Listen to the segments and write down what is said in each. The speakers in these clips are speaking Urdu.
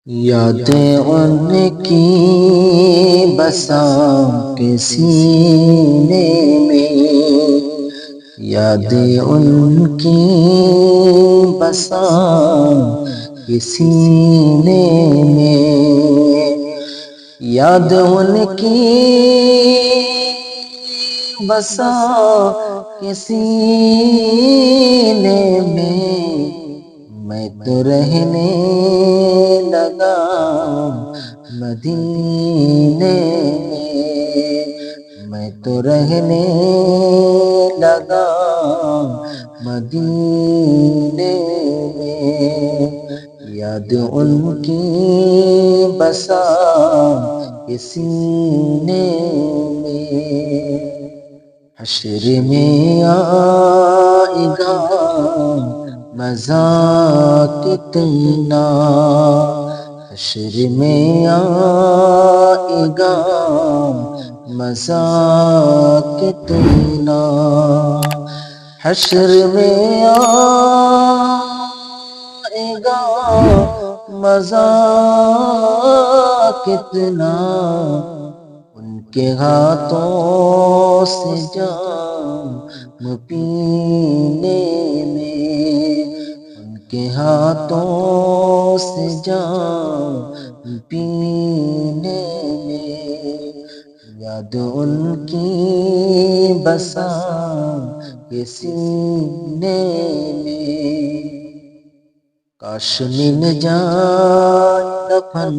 یادیں ان کی بسا کے سینے میں، یادیں ان کی بسا کے سینے میں، یاد ان کی بسا کے سینے میں تو رہنے لگا مدینے میں تو رہنے لگا مدینے میں، یاد ان کی بسا کے سینے میں، حشر میں آئے گا مزہ کتنا، حشر میں آئے گا مزہ کتنا، حشر میں آئے گا مزہ کتنا، ان کے ہاتھوں سے جام پینے میں، ان کے ہاتھوں سے جام پینے میں، یاد ان کی بسا کے سینے میں، کاش مل جائے دفن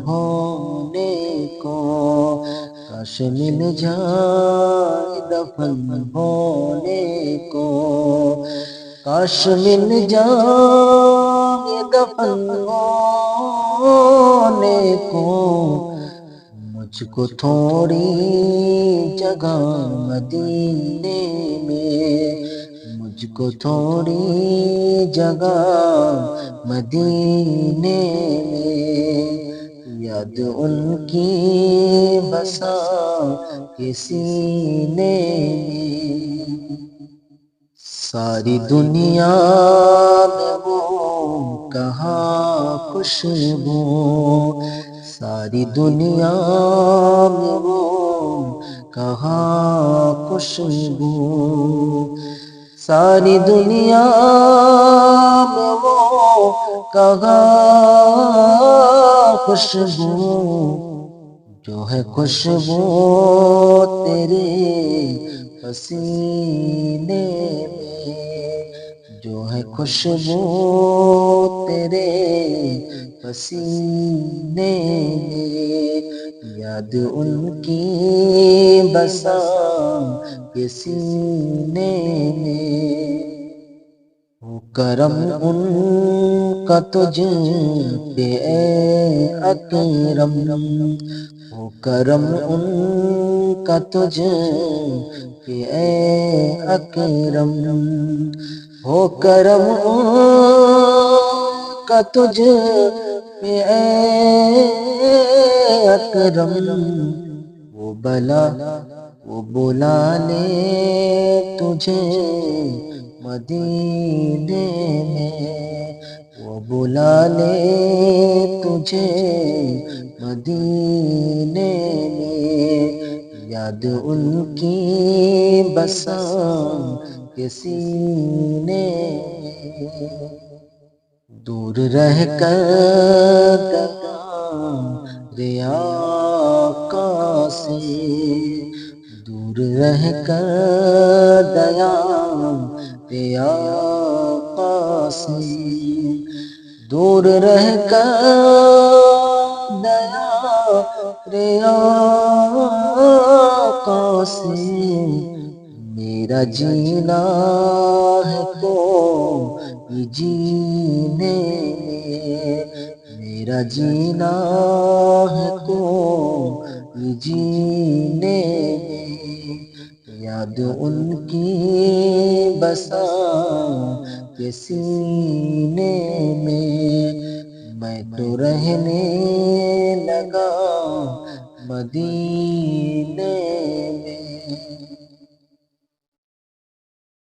ہونے کو، کاش مل جائے دفن ہونے کو، کاش مل جائے دفن ہونے کو، مجھ کو تھوڑی جگہ مدینے میں، مجھ کو تھوڑی جگہ مدینے میں، یاد ان کی بسا کے سینے میں، ساری دنیا میں وہ کہاں خوشبو، ساری دنیا میں وہ کہاں خوشبو، ساری دنیا میں وہ کہاں خوشبو، جو ہے خوشبو تیرے پسینے میں، جو ہے خوشبو تیرے پسینے میں، یاد ان کی بسا کے سینے میں، ہو کرم ان کا تجھ پہ اے اکرم، ہو کرم ان کا تجھ پہ اے اکرم، ہو کرم ان کا تجھ پہ اے اکرم، وہ بلا لے تجھے مدینے میں، وہ بلا لے تجھے مدینے میں، یاد ان کی بسا کے سینے میں، دور رہ کر گیا رے آقا سے، دور رہ کر گیا رے آقا سے، دور رہ کر گیا رے آقا سے، میرا جینا ہے تو جینے میں، میرا جینا ہے تو جینے میں، یاد ان کی بسا کے سینے میں تو رہنے لگا مدینے